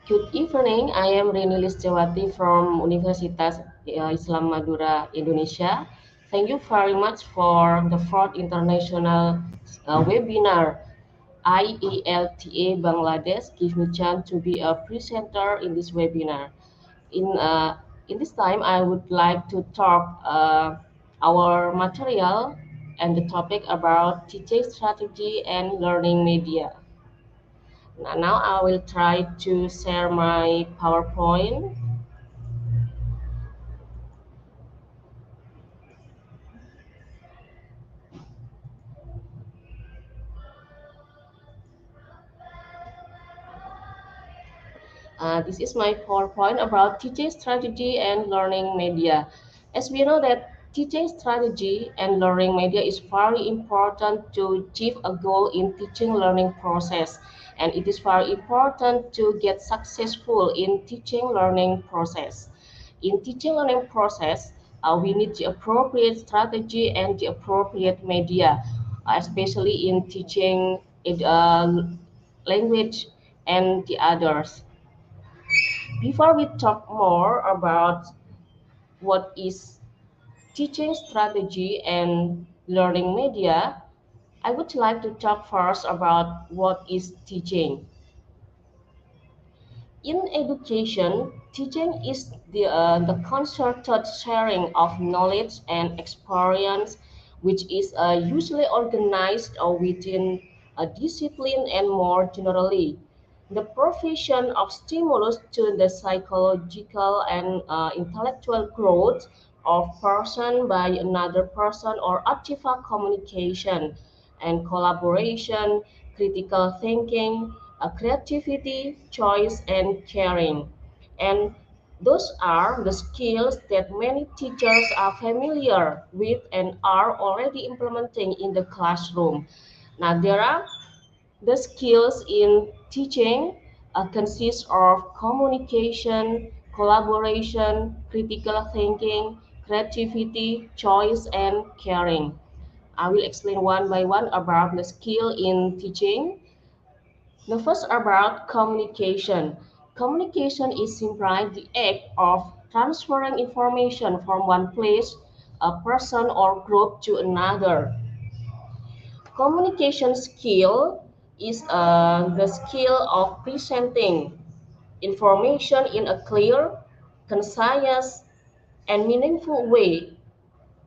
Good evening. I am Rini Listewati from Universitas Islam Madura, Indonesia. Thank you very much for the fourth international webinar. IELTA Bangladesh give me chance to be a presenter in this webinar. In uh, in this time, I would like to talk our material and the topic about teaching strategy and learning media. Now I will try to share my PowerPoint. This is my PowerPoint about teaching strategy and learning media. As we know that teaching strategy and learning media is very important to achieve a goal in teaching learning process. And it is very important to get successful in teaching learning process. In teaching learning process, we need the appropriate strategy and the appropriate media, especially in teaching language and the others. Before we talk more about what is teaching strategy and learning media, I would like to talk first about what is teaching. In education, teaching is the concerted sharing of knowledge and experience, which is usually organized within a discipline and more generally. The provision of stimulus to the psychological and intellectual growth of person by another person or active communication and collaboration, critical thinking, creativity, choice, and caring. And those are the skills that many teachers are familiar with and are already implementing in the classroom. Now, there are the skills in teaching consist of communication, collaboration, critical thinking, creativity, choice, and caring. I will explain one by one about the skill in teaching. The first about communication. Communication is simply the act of transferring information from one place, a person, or group to another. Communication skill is the skill of presenting information in a clear, concise, and meaningful way.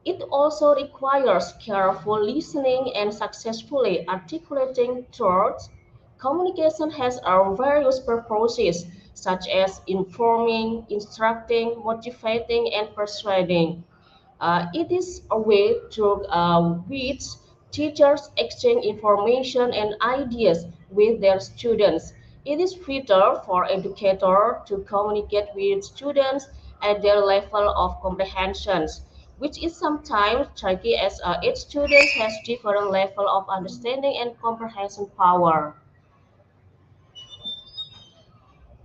It also requires careful listening and successfully articulating thoughts. Communication has various purposes, such as informing, instructing, motivating, and persuading. It is a way through which teachers exchange information and ideas with their students. It is vital for educators to communicate with students at their level of comprehensions, which is sometimes tricky as each student has different level of understanding and comprehension power.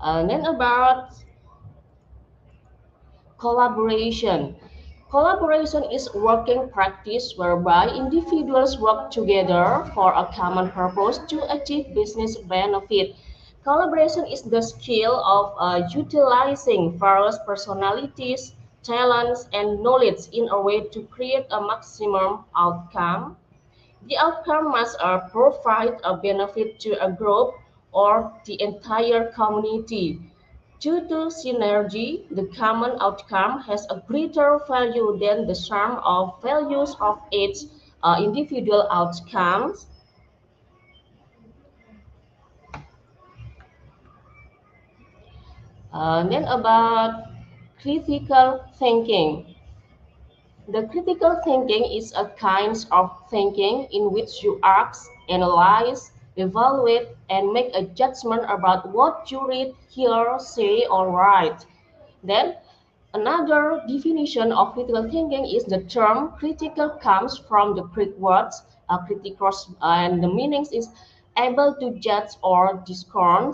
Then about collaboration. Collaboration is working practice whereby individuals work together for a common purpose to achieve business benefit. Collaboration is the skill of utilizing various personalities, talents, and knowledge in a way to create a maximum outcome. The outcome must provide a benefit to a group or the entire community. Due to synergy, the common outcome has a greater value than the sum of values of its individual outcomes. Then about critical thinking. The critical thinking is a kind of thinking in which you ask, analyze, evaluate, and make a judgment about what you read, hear, say, or write. Then another definition of critical thinking is the term critical comes from the Greek words kritikos, and the meanings is able to judge or discern.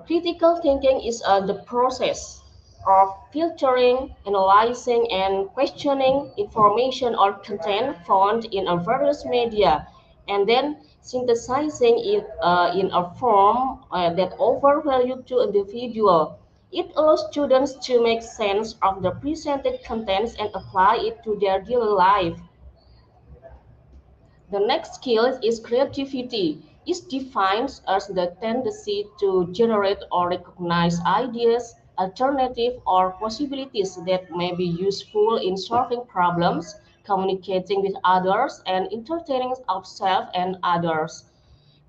Critical thinking is the process of filtering, analyzing, and questioning information or content found in a various media and then synthesizing it in a form that offer value to individual. It allows students to make sense of the presented contents and apply it to their daily life. The next skill is creativity. It defines as the tendency to generate or recognize ideas, alternatives, or possibilities that may be useful in solving problems, communicating with others, and entertaining ourselves and others.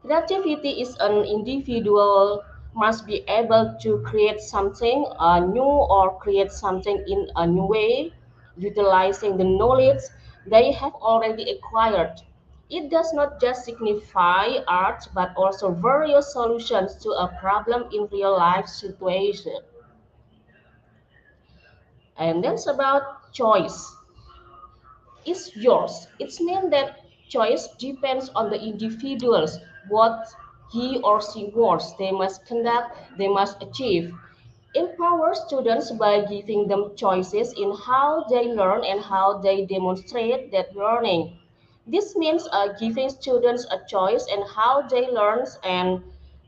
Creativity is an individual must be able to create something new or create something in a new way, utilizing the knowledge they have already acquired. It does not just signify art but also various solutions to a problem in real life situation. And that's about choice. Is yours. It means that choice depends on the individuals, what he or she wants, they must conduct, they must achieve. Empower students by giving them choices in how they learn and how they demonstrate that learning. This means giving students a choice in how they learn and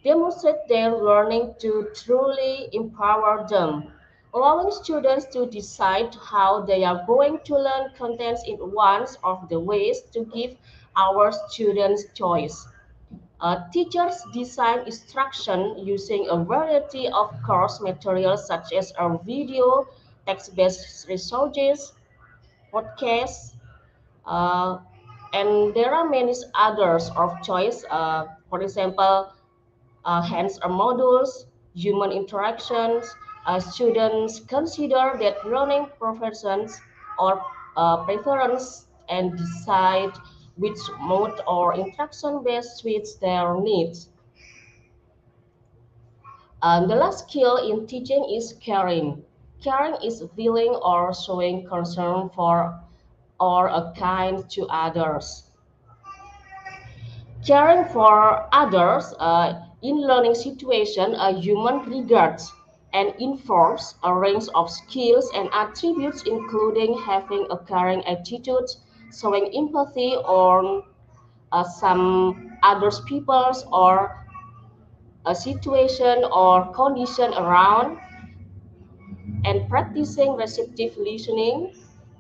demonstrate their learning to truly empower them. Allowing students to decide how they are going to learn contents in one of the ways to give our students choice. Teachers design instruction using a variety of course materials such as a video, text-based resources, podcasts, uh, and there are many others of choice. For example, hands-on modules, human interactions. Students consider that learning professions or preference and decide which mode or interaction best suits their needs. The last skill in teaching is caring. Caring is feeling or showing concern for or a kind to others. Caring for others in learning situation, a human regards and informs a range of skills and attributes, including having a caring attitude, showing empathy on some others peoples or a situation or condition around, and practicing receptive listening.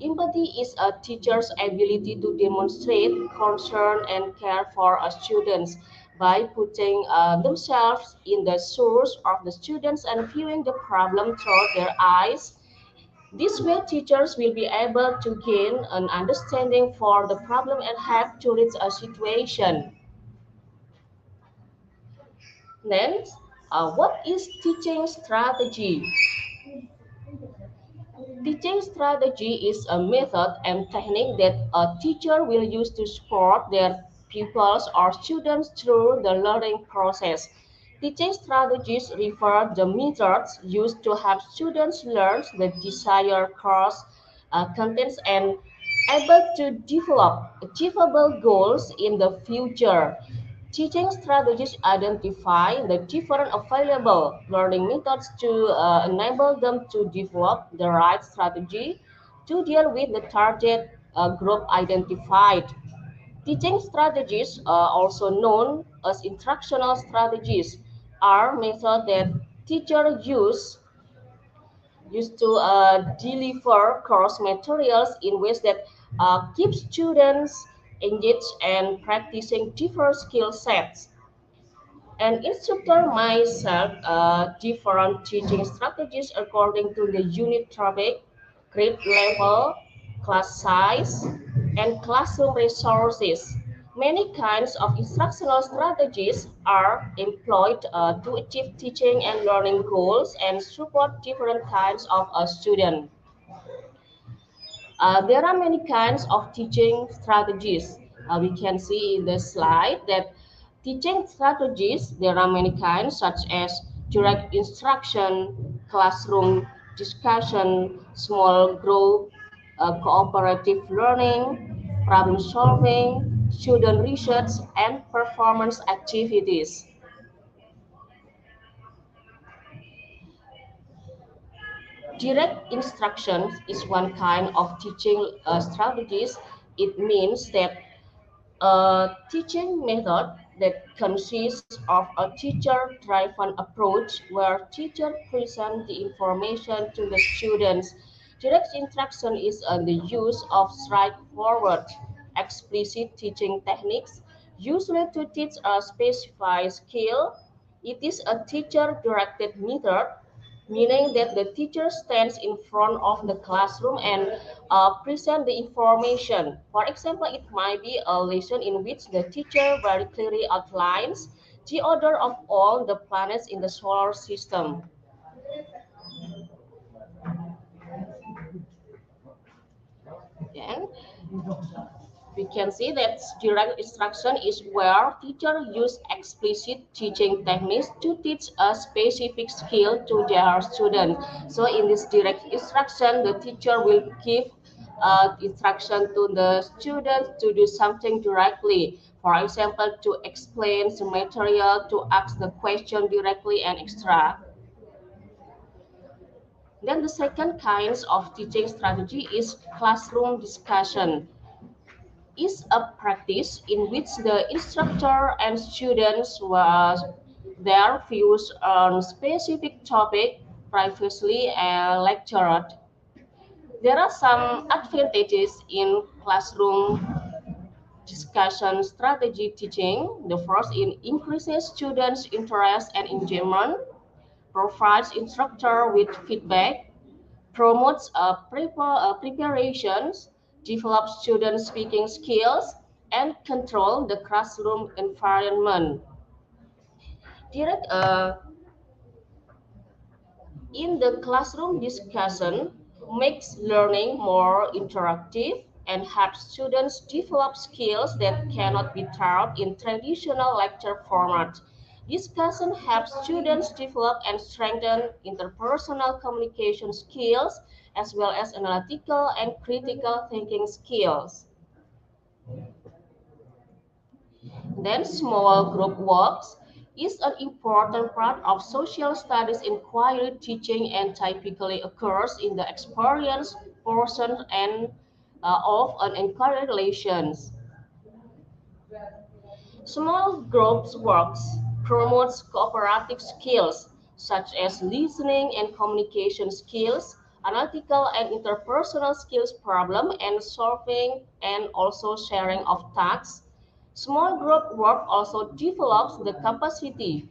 Empathy is a teacher's ability to demonstrate concern and care for a students by putting themselves in the shoes of the students and viewing the problem through their eyes. This way, teachers will be able to gain an understanding for the problem and help to reach a situation. Next, what is teaching strategy? Teaching strategy is a method and technique that a teacher will use to support their pupils or students through the learning process. Teaching strategies refer to the methods used to help students learn the desired course contents and able to develop achievable goals in the future. Teaching strategies identify the different available learning methods to enable them to develop the right strategy to deal with the target group identified. Teaching strategies, also known as instructional strategies, are methods that teachers use to deliver course materials in ways that keep students engaged and practicing different skill sets. An instructor might select different teaching strategies according to the unit topic, grade level, class size, and classroom resources. Many kinds of instructional strategies are employed to achieve teaching and learning goals and support different kinds of students. There are many kinds of teaching strategies. We can see in the slide that teaching strategies, there are many kinds such as direct instruction, classroom discussion, small group, cooperative learning, problem solving, student research, and performance activities. Direct instruction is one kind of teaching strategies. It means that A teaching method that consists of a teacher-driven approach where teacher present the information to the students. Direct instruction is the use of straightforward, explicit teaching techniques, usually to teach a specified skill. It is a teacher-directed method, meaning that the teacher stands in front of the classroom and present the information. For example, it might be a lesson in which the teacher very clearly outlines the order of all the planets in the solar system. And we can see that direct instruction is where teachers use explicit teaching techniques to teach a specific skill to their students. So in this direct instruction, the teacher will give instruction to the students to do something directly. For example, to explain the material, to ask the question directly and extra. Then the second kinds of teaching strategy is classroom discussion is a practice in which the instructor and students was their views on specific topic previously lectured. There are some advantages in classroom discussion strategy teaching. The first in increases students' interest and engagement, provides instructor with feedback, promotes preparations, develops student speaking skills, and control the classroom environment. Direct in the classroom discussion makes learning more interactive and helps students develop skills that cannot be taught in traditional lecture format. Discussion helps students develop and strengthen interpersonal communication skills as well as analytical and critical thinking skills. Then small group works is an important part of social studies inquiry teaching and typically occurs in the experience portion and of an inquiry relations. Small groups works promotes cooperative skills such as listening and communication skills, analytical and interpersonal skills, problem and solving, and also sharing of tasks. Small group work also develops the capacity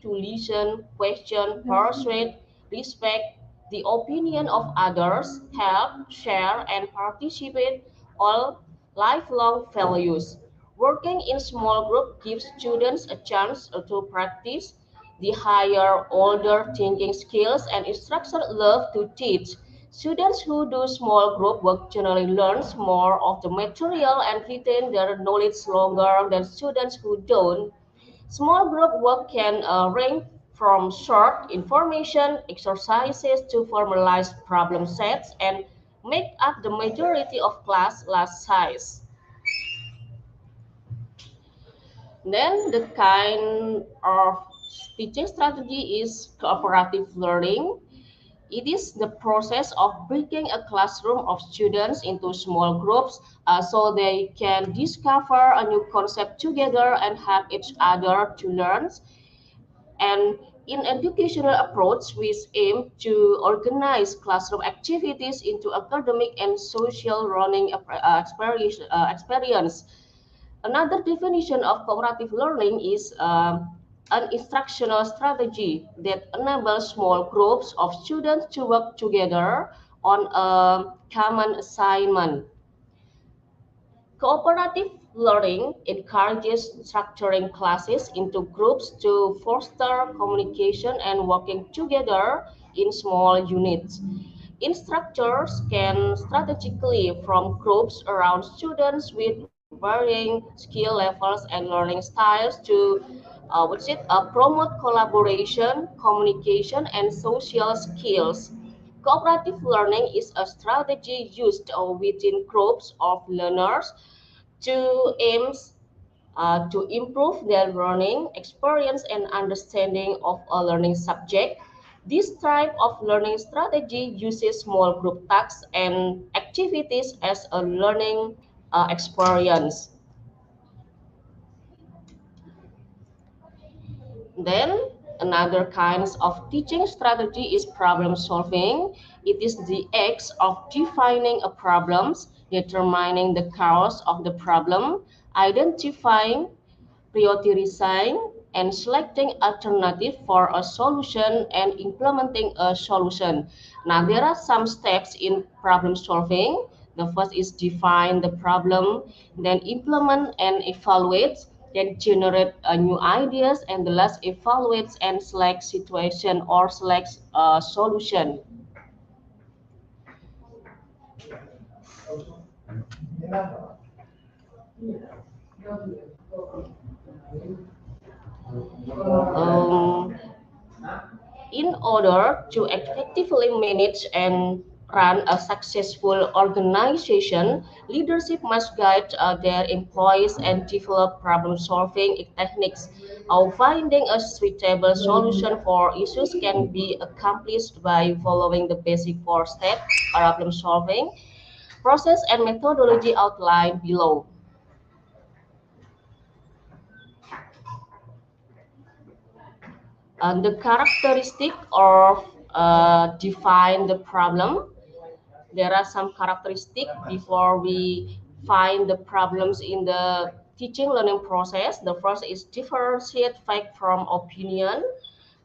to listen, question, persuade, respect the opinion of others, help, share, and participate, all lifelong values. Working in small group gives students a chance to practice the higher order thinking skills and instructors love to teach. Students who do small group work generally learns more of the material and retain their knowledge longer than students who don't. Small group work can range from short information exercises to formalized problem sets and make up the majority of class size. Then the kind of teaching strategy is cooperative learning. It is the process of breaking a classroom of students into small groups so they can discover a new concept together and help each other to learn. And in educational approach, we aim to organize classroom activities into academic and social learning experience. Another definition of cooperative learning is an instructional strategy that enables small groups of students to work together on a common assignment. Cooperative learning encourages structuring classes into groups to foster communication and working together in small units. Instructors can strategically form groups around students with varying skill levels and learning styles to promote collaboration, communication, and social skills. Cooperative learning is a strategy used within groups of learners to aims to improve their learning experience and understanding of a learning subject. This type of learning strategy uses small group tasks and activities as a learning experience. Then another kinds of teaching strategy is problem solving. It is the act of defining a problem, determining the cause of the problem, identifying, prioritizing, and selecting alternative for a solution and implementing a solution. Now there are some steps in problem solving. The first is define the problem, then implement and evaluate, then generate new ideas, and the last evaluates and select situation or select a solution. Um, In order to effectively manage and run a successful organization, leadership must guide their employees and develop problem-solving techniques. Finding a suitable solution for issues can be accomplished by following the basic four-step problem-solving process and methodology outlined below. The characteristic of define the problem. There are some characteristics before we find the problems in the teaching learning process. The first is differentiate fact from opinion,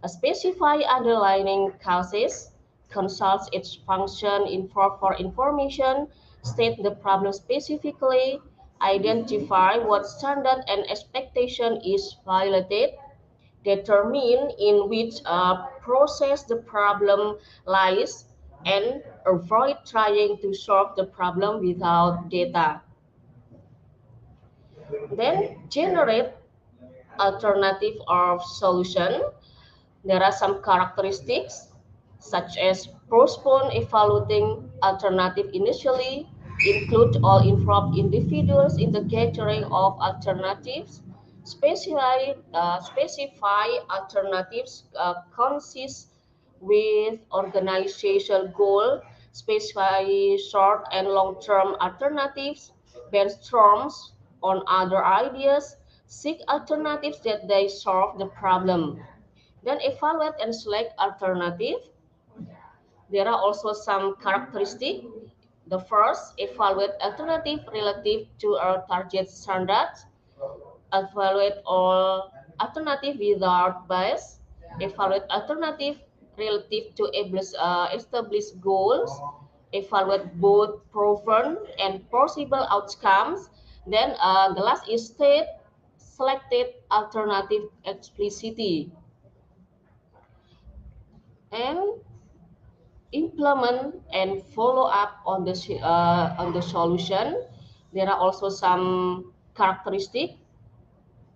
specify underlying causes, consult its function for information, state the problem specifically, identify what standard and expectation is violated, determine in which process the problem lies, and avoid trying to solve the problem without data. Then generate alternative or solution. There are some characteristics such as postpone evaluating alternative initially, include all involved individuals in the gathering of alternatives, specify alternatives consist with organizational goal, specify short and long-term alternatives, brainstorms on other ideas, seek alternatives that they solve the problem. Then evaluate and select alternative. There are also some characteristics. The first, evaluate alternative relative to our target standards. Evaluate all alternative without bias. Evaluate alternative relative to established goals. Evaluate both proven and possible outcomes. Then the last is state selected alternative explicitly. And implement and follow up on the solution. There are also some characteristics.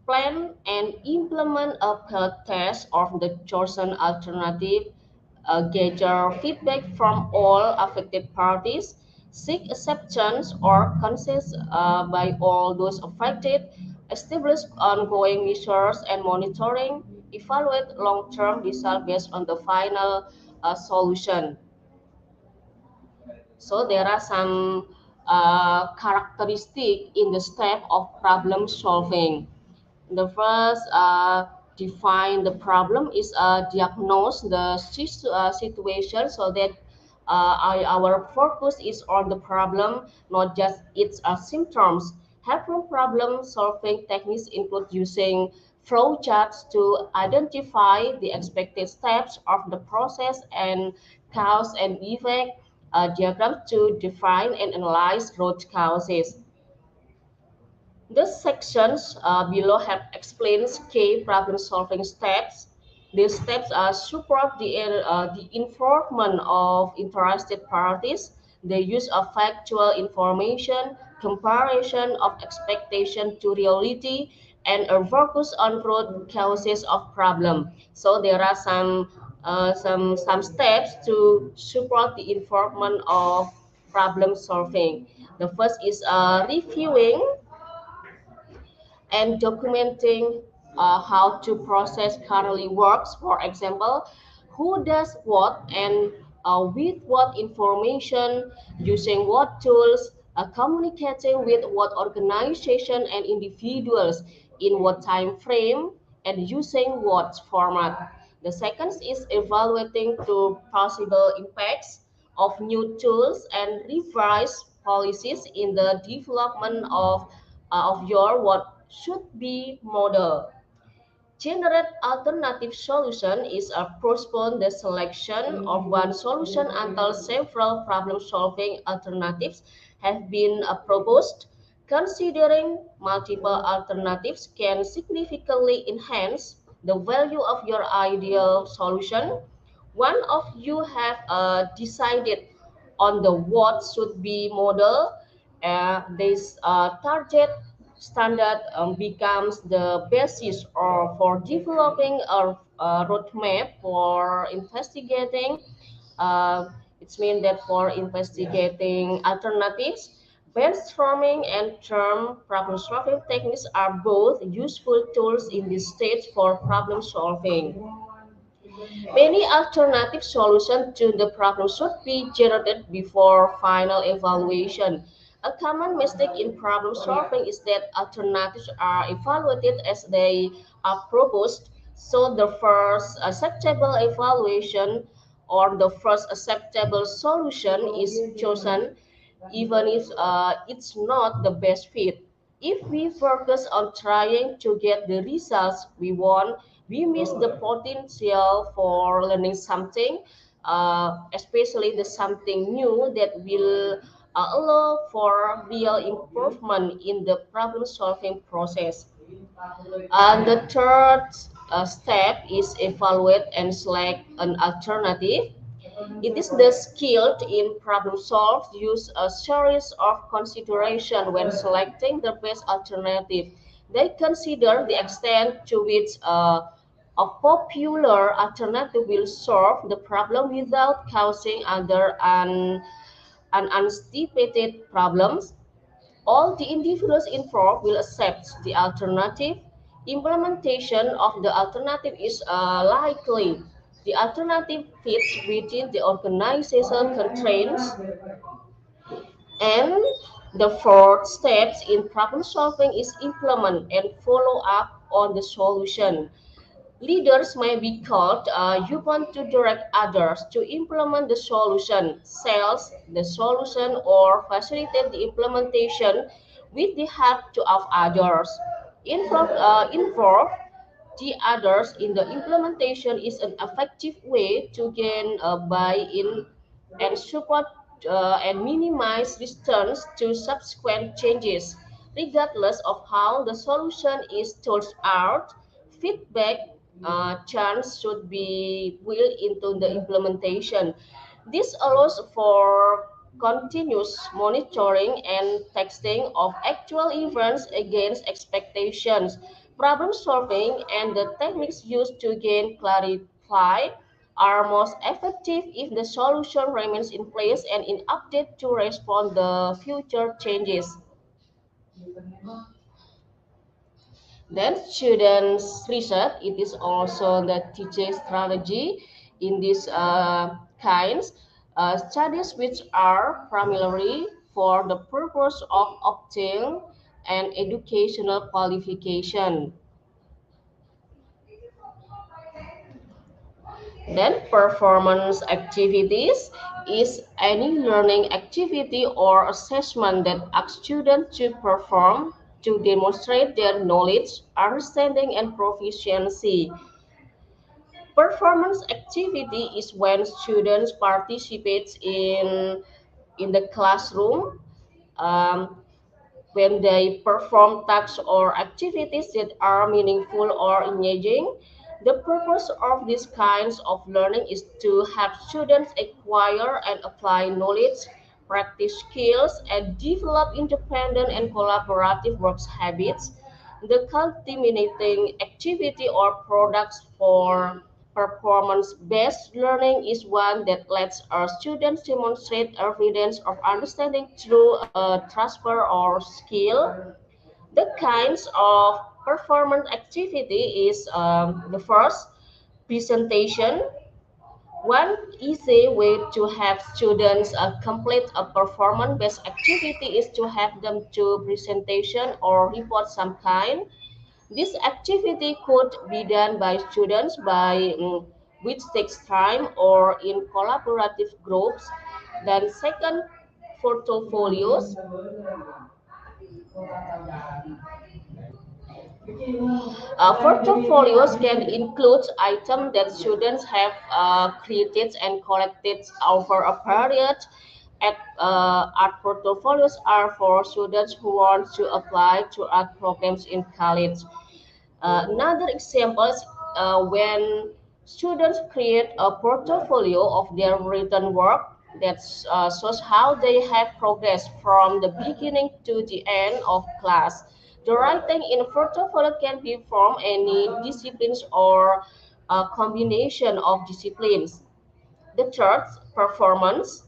Plan and implement a pilot test of the chosen alternative. Gather feedback from all affected parties. Seek acceptance or consent by all those affected. Establish ongoing measures and monitoring. Evaluate long-term results based on the final solution. So there are some characteristic in the step of problem solving. The first, define the problem is diagnose the situation so that our focus is on the problem, not just its symptoms. Helpful problem solving techniques include using flow charts to identify the expected steps of the process and cause and effect, diagrams to define and analyze root causes. The sections below have explains key problem-solving steps. These steps support the involvement of interested parties, the use of factual information, comparison of expectation to reality, and a focus on root causes of problem. So there are some steps to support the involvement of problem solving. The first is reviewing and documenting how to process currently works. For example, who does what and with what information, using what tools, communicating with what organization and individuals in what time frame and using what format. The second is evaluating the possible impacts of new tools and revise policies in the development of your what should be model. Generate alternative solution is a postpone the selection of one solution until several problem-solving alternatives have been proposed. Considering multiple alternatives can significantly enhance the value of your ideal solution. One of you have decided on the what should be model. This target standard becomes the basis for developing a roadmap for investigating. Uh, it means that for investigating alternatives, brainstorming and term problem solving techniques are both useful tools in this stage for problem solving. Many alternative solutions to the problem should be generated before final evaluation. A common mistake in problem solving is that alternatives are evaluated as they are proposed, so the first acceptable evaluation or the first acceptable solution is chosen, even if it's not the best fit. If we focus on trying to get the results we want, we miss the potential for learning something, especially the something new that will allow for real improvement in the problem solving process. And the third step is evaluate and select an alternative. It is the skilled in problem solve use a series of consideration when selecting the best alternative. They consider the extent to which a popular alternative will solve the problem without causing other unanticipated problems. All the individuals involved will accept the alternative. Implementation of the alternative is likely. The alternative fits within the organization constraints, and the fourth steps in problem solving is implement and follow up on the solution. Leaders may be called you want to direct others to implement the solution, sales the solution, or facilitate the implementation with the help of others. Involve the others in the implementation is an effective way to gain buy-in and support and minimize resistance to subsequent changes. Regardless of how the solution is turned out, feedback chance should be built into the implementation. This allows for continuous monitoring and testing of actual events against expectations. Problem solving and the techniques used to gain clarify are most effective if the solution remains in place and in update to respond the future changes. Then students research, it is also the teaching strategy in these kinds studies which are primarily for the purpose of obtaining an educational qualification. Then performance activities is any learning activity or assessment that asks students to perform to demonstrate their knowledge, understanding, and proficiency. Performance activity is when students participate in the classroom, um, when they perform tasks or activities that are meaningful or engaging. The purpose of these kinds of learning is to help students acquire and apply knowledge, practice skills, and develop independent and collaborative work habits. The culminating activity or products for performance-based learning is one that lets our students demonstrate evidence of understanding through a transfer or skill. The kinds of performance activity is the first presentation. One easy way to have students complete a performance-based activity is to have them do presentation or report some kind. This activity could be done by students which takes time or in collaborative groups. Then second, portfolios. Portfolios can include items that students have created and collected over a period. Art portfolios are for students who want to apply to art programs in college. Another example is when students create a portfolio of their written work that shows how they have progressed from the beginning to the end of class. The writing in a portfolio can be from any disciplines or a combination of disciplines. The third, performance.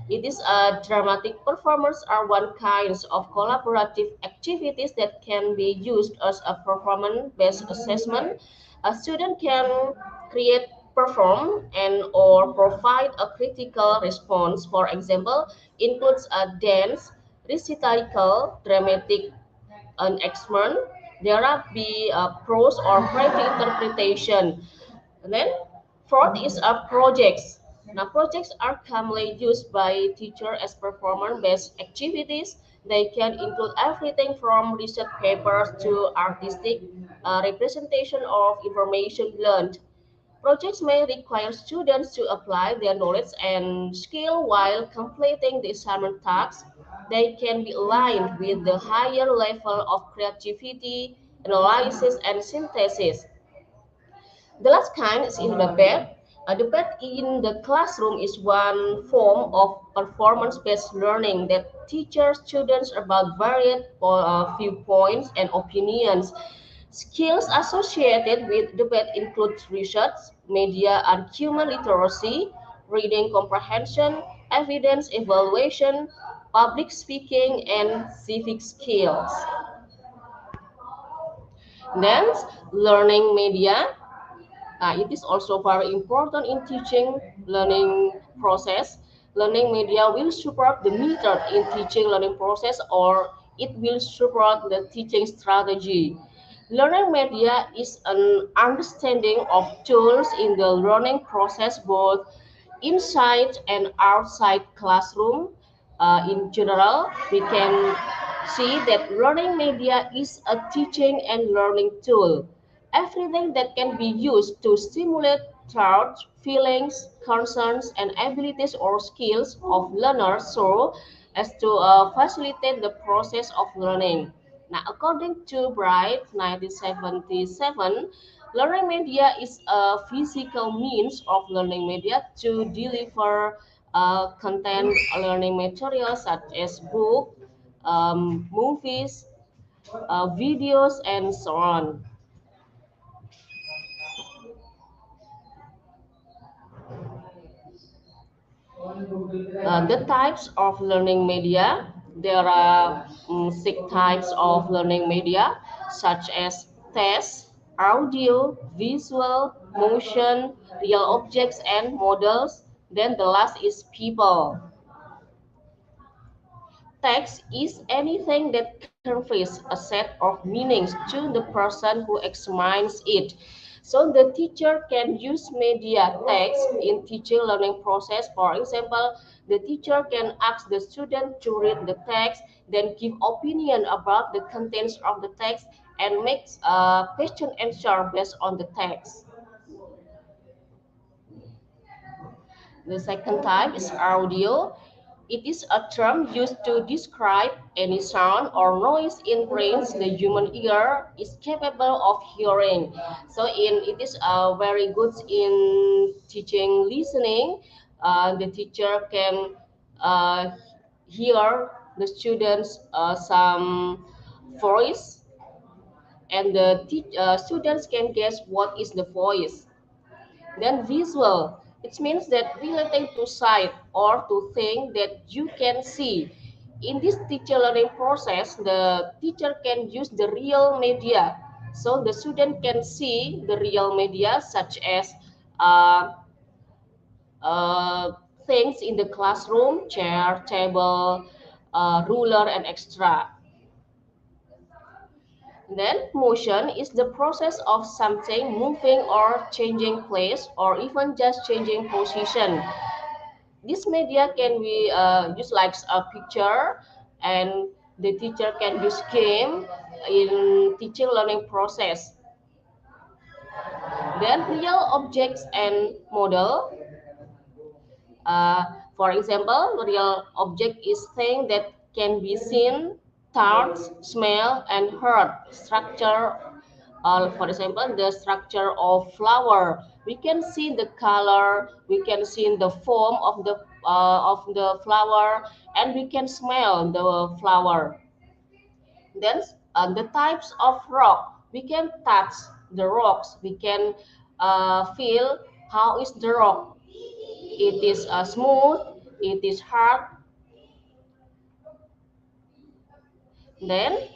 It is a dramatic performance are one kinds of collaborative activities that can be used as a performance-based assessment. A student can create, perform, and or provide a critical response. For example, includes a dance, recital, dramatic, an experiment. There are be prose or creative interpretation. And then fourth is projects. Now projects are commonly used by teachers as performance-based activities. They can include everything from research papers to artistic representation of information learned. Projects may require students to apply their knowledge and skill while completing the assignment tasks. They can be aligned with the higher level of creativity, analysis, and synthesis. The last kind is in debate. A debate in the classroom is one form of performance-based learning that teaches students about varied viewpoints and opinions. Skills associated with debate include research, media and human literacy, reading comprehension, evidence evaluation, public speaking, and civic skills. Then, learning media. It is also very important in teaching learning process. Learning media will support the method in teaching learning process or it will support the teaching strategy. Learning media is an understanding of tools in the learning process both inside and outside classroom. In general, we can see that learning media is a teaching and learning tool. Everything that can be used to stimulate thoughts, feelings, concerns, and abilities or skills of learners so as to facilitate the process of learning. Now, according to Bright 1977, learning media is a physical means of learning media to deliver content learning materials such as books, movies, videos, and so on. The types of learning media, there are six types of learning media, such as text, audio, visual, motion, real objects, and models. Then the last is people. Text is anything that conveys a set of meanings to the person who examines it. So the teacher can use media text in teaching learning process. For example, the teacher can ask the student to read the text, then give opinion about the contents of the text and makes a question answer based on the text. The second type is audio. It is a term used to describe any sound or noise in range the human ear is capable of hearing. So it is very good in teaching listening. The teacher can uh, hear the students some voice and the students can guess what is the voice. Then visual, it means that relating to sight or to thing that you can see. In this teacher learning process, the teacher can use the real media. So the student can see the real media such as uh, uh, things in the classroom: chair, table, ruler, and extra. Then motion is the process of something moving or changing place or even just changing position. This media can be used like a picture, and the teacher can use game in teaching learning process. Then real objects and model. Uh, for example, real object is thing that can be seen, touched, smell, and heard. Structure, for example, the structure of flower. We can see the color, we can see the form of the flower, and we can smell the flower. Then the types of rock. We can touch the rocks. We can feel how is the rock. It is smooth, it is hard. Then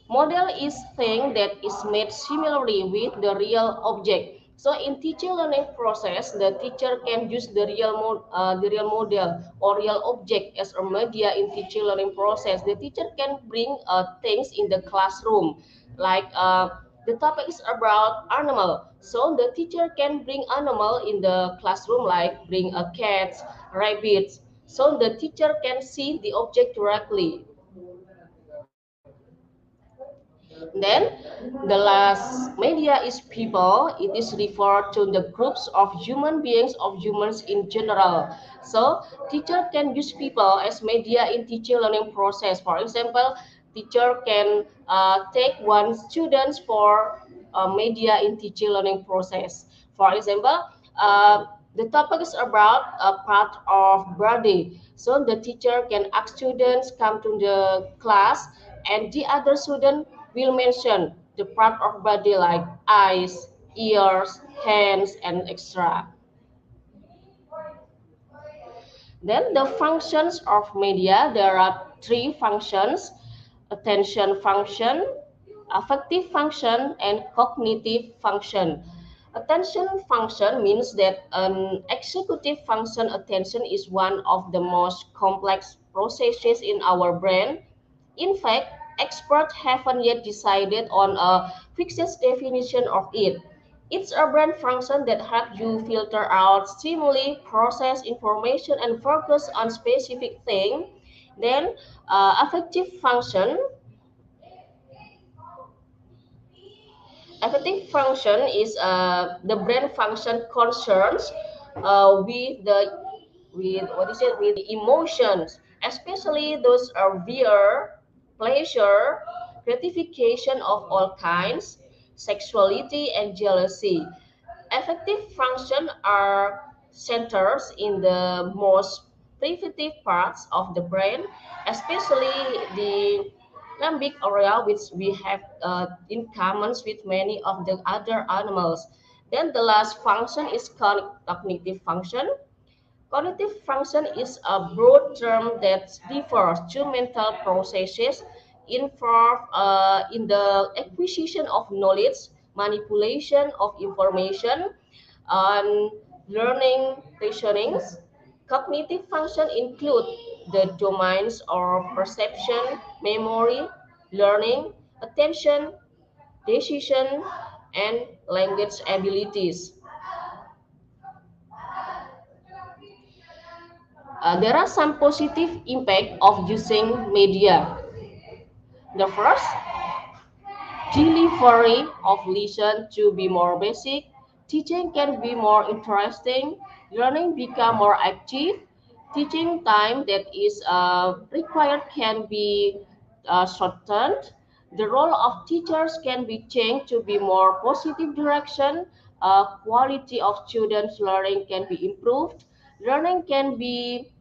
model is thing that is made similarly with the real object. So in teacher learning process, the teacher can use the real model or real object as a media in teacher learning process. The teacher can bring things in the classroom, like the topic is about animal. So the teacher can bring animal in the classroom, like bring a cat, rabbits. So the teacher can see the object directly. Then the last media is people. It is referred to the groups of human beings, of humans in general. So teacher can use people as media in teacher learning process. For example, teacher can take one students for media in teacher learning process. For example, the topic is about a part of body. So the teacher can ask students come to the class, and the other student will mention the part of body like eyes, ears, hands, and extra. Then the functions of media, there are three functions: attention function, affective function, and cognitive function. Attention function means that an executive function attention is one of the most complex processes in our brain. In fact, experts haven't yet decided on a fixed definition of it. It's a brain function that helps you filter out stimuli, process information, and focus on specific thing. Then, affective function. Affective function is the brain function concerns with the with what is it with the emotions, especially those are fear, pleasure, gratification of all kinds, sexuality, and jealousy. Affective function are centers in the most primitive parts of the brain, especially the limbic area, which we have in common with many of the other animals. Then the last function is cognitive function. Cognitive function is a broad term that refers to mental processes involved in the acquisition of knowledge, manipulation of information, and learning reasonings. Cognitive function include the domains of perception, memory, learning, attention, decision, and language abilities. There are some positive impact of using media. The first, delivery of lesson to be more basic, teaching can be more interesting, learning become more active, teaching time that is required can be shortened. The role of teachers can be changed to be more positive direction. Quality of students' learning can be improved. Learning can be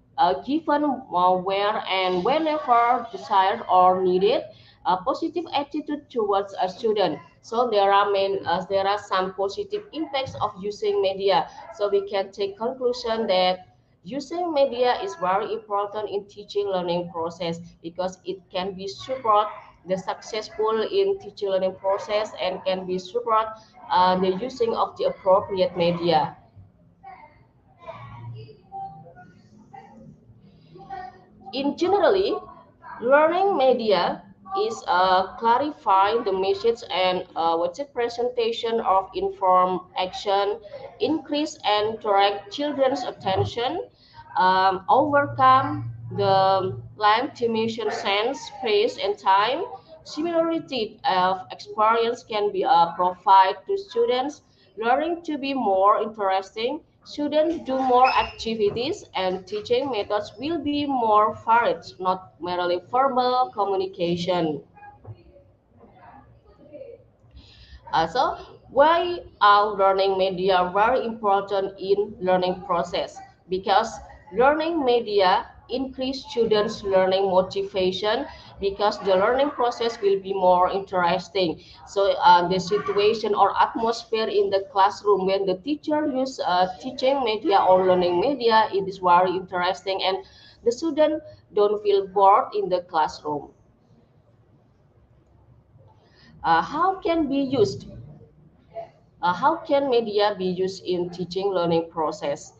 given where and whenever desired or needed. A positive attitude towards a student. So there are some positive impacts of using media. So we can take conclusion that using media is very important in teaching learning process because it can be support the successful in teaching learning process and can be support the using of the appropriate media. In generally, learning media is clarifying the message and what's it presentation of informed action, increase and direct children's attention, overcome the line-dimension sense, space, and time. Similarity of experience can be provided to students learning to be more interesting. Students do more activities and teaching methods will be more varied, not merely verbal communication. So why are learning media very important in learning process? Because learning media increase students learning motivation because the learning process will be more interesting. So the situation or atmosphere in the classroom when the teacher use teaching media or learning media, it is very interesting and the student don't feel bored in the classroom. How can be used how can media be used in teaching learning process?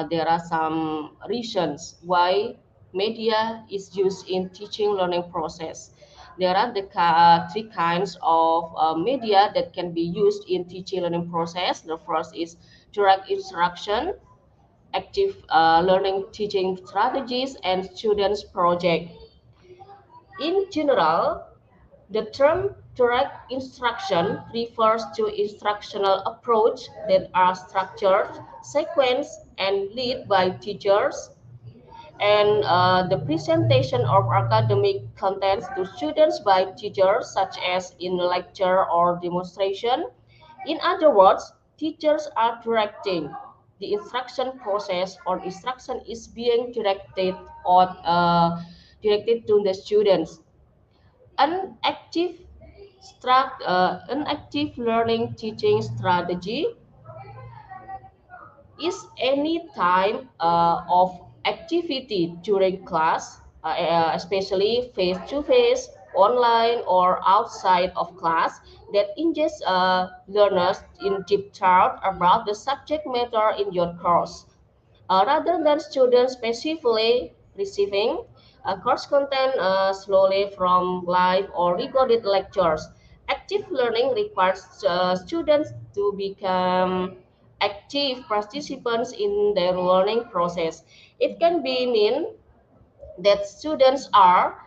There are some reasons why media is used in teaching learning process. There are the three kinds of media that can be used in teaching learning process. The first is direct instruction, active learning teaching strategies, and students project. In general, the term direct instruction refers to instructional approach that are structured, sequenced, and led by teachers, and the presentation of academic contents to students by teachers, such as in lecture or demonstration. In other words, teachers are directing the instruction process or instruction is being directed to the students. An an active learning teaching strategy is any time of activity during class, especially face to face, online, or outside of class that engages learners in deep thought about the subject matter in your course rather than students specifically receiving course content slowly from live or recorded lectures. Active learning requires students to become active participants in their learning process. It can be mean that students are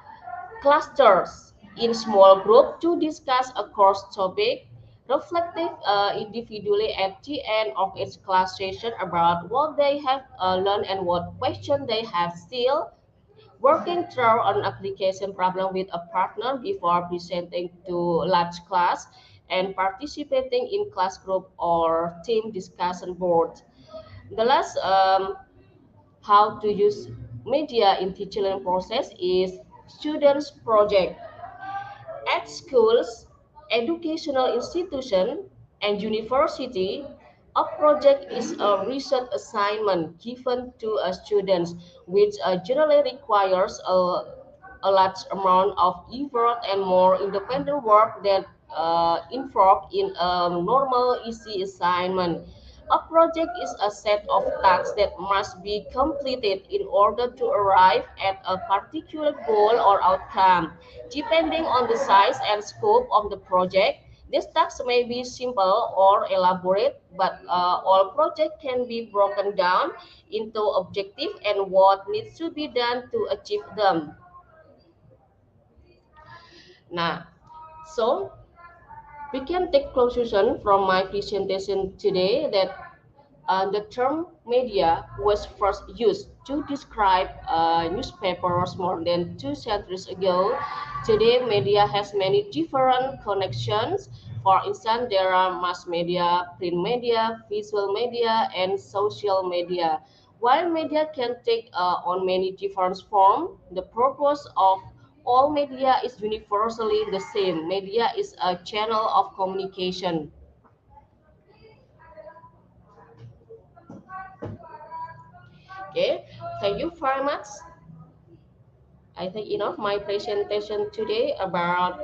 clusters in small group to discuss a course topic, reflective individually at the end of each class session about what they have learned and what question they have still, working through an application problem with a partner before presenting to large class, and participating in class group or team discussion boards. The last how to use media in teaching learning process is students project. At schools, educational institution, and university, a project is a research assignment given to students, which generally requires a large amount of effort and more independent work than involved in a normal easy assignment. A project is a set of tasks that must be completed in order to arrive at a particular goal or outcome. Depending on the size and scope of the project, these tasks may be simple or elaborate, but all projects can be broken down into objective and what needs to be done to achieve them. Now, so we can take conclusion from my presentation today that the term media was first used to describe newspapers more than 2 centuries ago. Today, media has many different connections. For instance, there are mass media, print media, visual media, and social media. While media can take on many different forms, the purpose of all media is universally the same. Media is a channel of communication. Okay, thank you very much. I think enough my presentation today about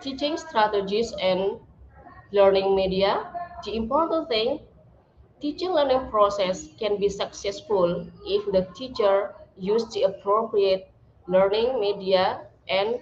teaching strategies and learning media. The important thing, teaching learning process can be successful if the teacher use the appropriate learning media, and